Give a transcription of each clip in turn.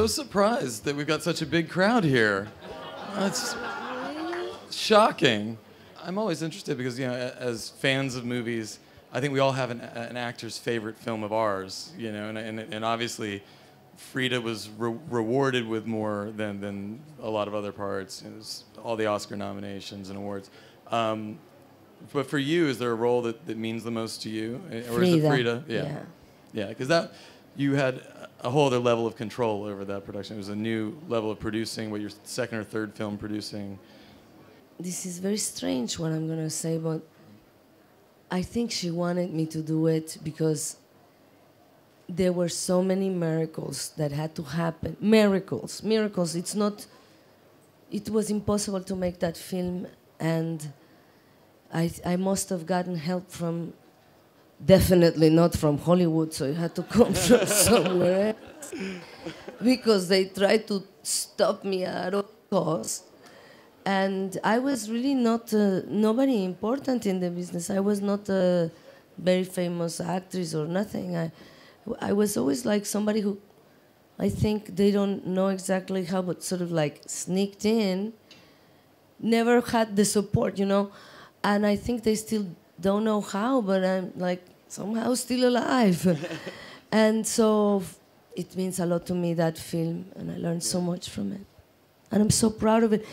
so surprised that we've got such a big crowd here. That's shocking. I'm always interested because, you know, as fans of movies, I think we all have an actor's favorite film of ours, you know, and obviously Frida was rewarded with more than a lot of other parts. It was all the Oscar nominations and awards. But for you, is there a role that means the most to you? Or is it Frida? Yeah. Yeah, because you had a whole other level of control over that production. It was a new level of producing, what your second or third film producing. This is very strange what I'm going to say, but I think she wanted me to do it because there were so many miracles that had to happen. Miracles. It was impossible to make that film, and I must have gotten help from, definitely not from Hollywood, so it had to come from somewhere else. Because they tried to stop me at all costs. And I was really not nobody important in the business. I was not a very famous actress or nothing. I was always like somebody who, I think they don't know exactly how, but sort of like sneaked in, never had the support, you know. And I think they still don't know how, but I'm like somehow still alive. And so it means a lot to me, that film, and I learned so much from it. And I'm so proud of it.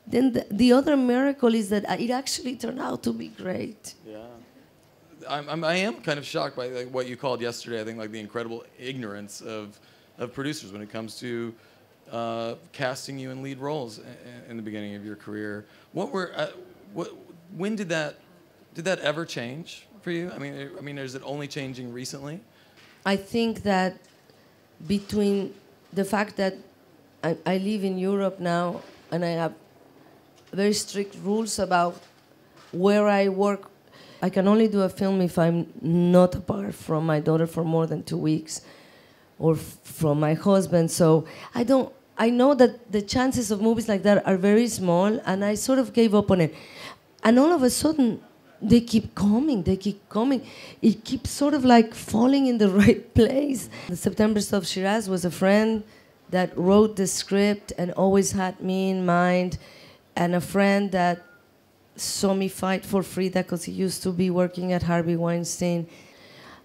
Then the other miracle is that it actually turned out to be great. Yeah. I am kind of shocked by like, what you called yesterday, I think, like the incredible ignorance of producers when it comes to casting you in lead roles in the beginning of your career. When did that ever change for you? I mean, is it only changing recently? I think that between the fact that I live in Europe now and I have very strict rules about where I work. I can only do a film if I'm not apart from my daughter for more than 2 weeks, or from my husband. So I know that the chances of movies like that are very small, and I sort of gave up on it. And all of a sudden, they keep coming. It keeps sort of like falling in the right place. The September of Shiraz was a friend that wrote the script and always had me in mind, and a friend that saw me fight for Frida because he used to be working at Harvey Weinstein.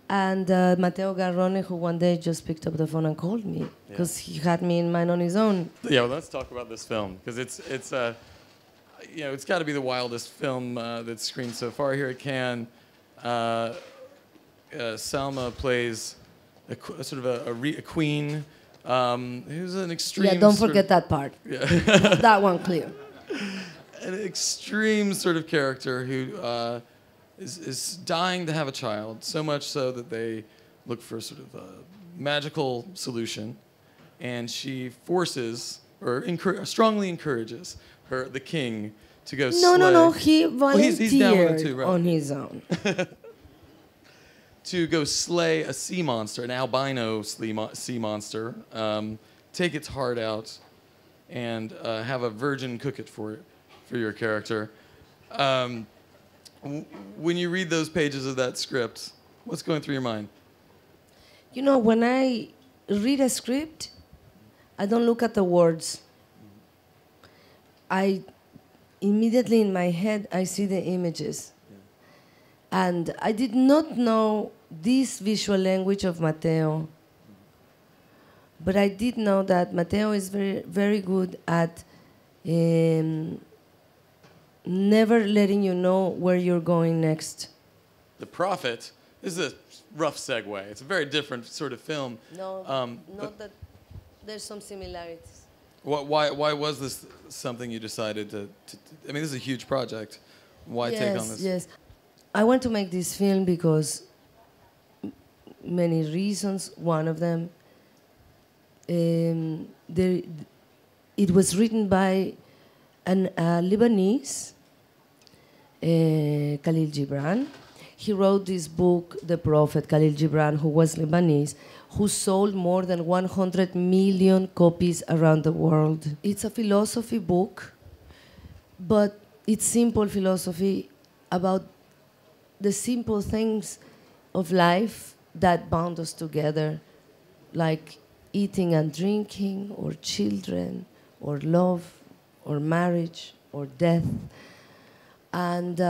And Matteo Garrone, who one day just picked up the phone and called me because he had me in mind on his own. Yeah, well, let's talk about this film because it's you know, it's got to be the wildest film that's screened so far here at Cannes. Salma plays a sort of a queen who's an extreme. Yeah, don't forget that part. Yeah. That one clear. An extreme sort of character who is dying to have a child, so much so that they look for sort of a magical solution, and she forces or strongly encourages the king to go slay. No, he volunteered he's down with it too, right? on his own. To go slay a sea monster, an albino sea monster, take its heart out, and have a virgin cook it for your character. When you read those pages of that script, what's going through your mind? You know, when I read a script, I don't look at the words. I immediately in my head, I see the images. Yeah. And I did not know this visual language of Matteo, but I did know that Matteo is very, very good at never letting you know where you're going next. The Prophet is a rough segue. It's a very different sort of film. No, not that there's some similarities. Why was this something you decided to I mean, this is a huge project. Why take on this? Yes. I want to make this film because many reasons. One of them, it was written by a Lebanese, Kahlil Gibran. He wrote this book, The Prophet, Kahlil Gibran, who was Lebanese, who sold more than 100 million copies around the world. It's a philosophy book, but it's simple philosophy about the simple things of life that bound us together, like eating and drinking, or children, or love, or marriage, or death. And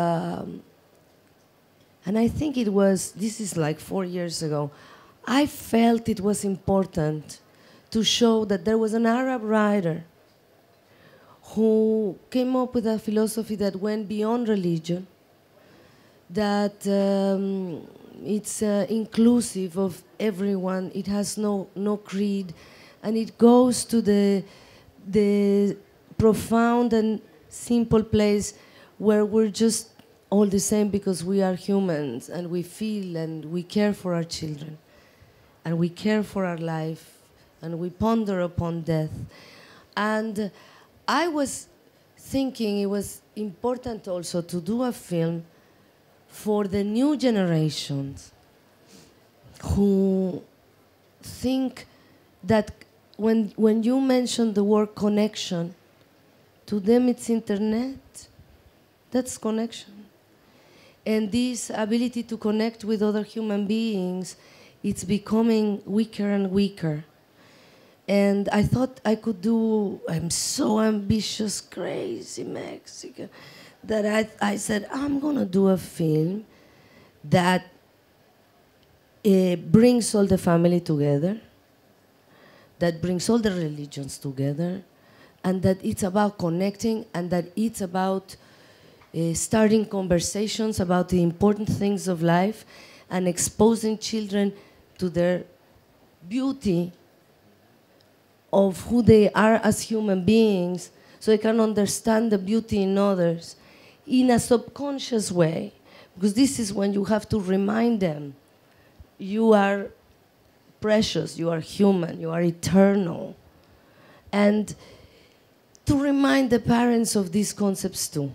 I think this is like 4 years ago, I felt it was important to show that there was an Arab writer who came up with a philosophy that went beyond religion, that it's inclusive of everyone, it has no creed, and it goes to the profound and simple place where we're just all the same because we are humans and we feel and we care for our children and we care for our life and we ponder upon death. And I was thinking it was important also to do a film for the new generations who think that when you mention the word connection, to them it's internet, that's connection. And this ability to connect with other human beings, it's becoming weaker and weaker. And I thought I could do, I'm so ambitious, crazy Mexican, that I said, I'm gonna do a film that brings all the family together, that brings all the religions together, and that it's about connecting, and that it's about starting conversations about the important things of life and exposing children to their beauty of who they are as human beings, so they can understand the beauty in others in a subconscious way. Because this is when you have to remind them, you are precious, you are human, you are eternal. And to remind the parents of these concepts too.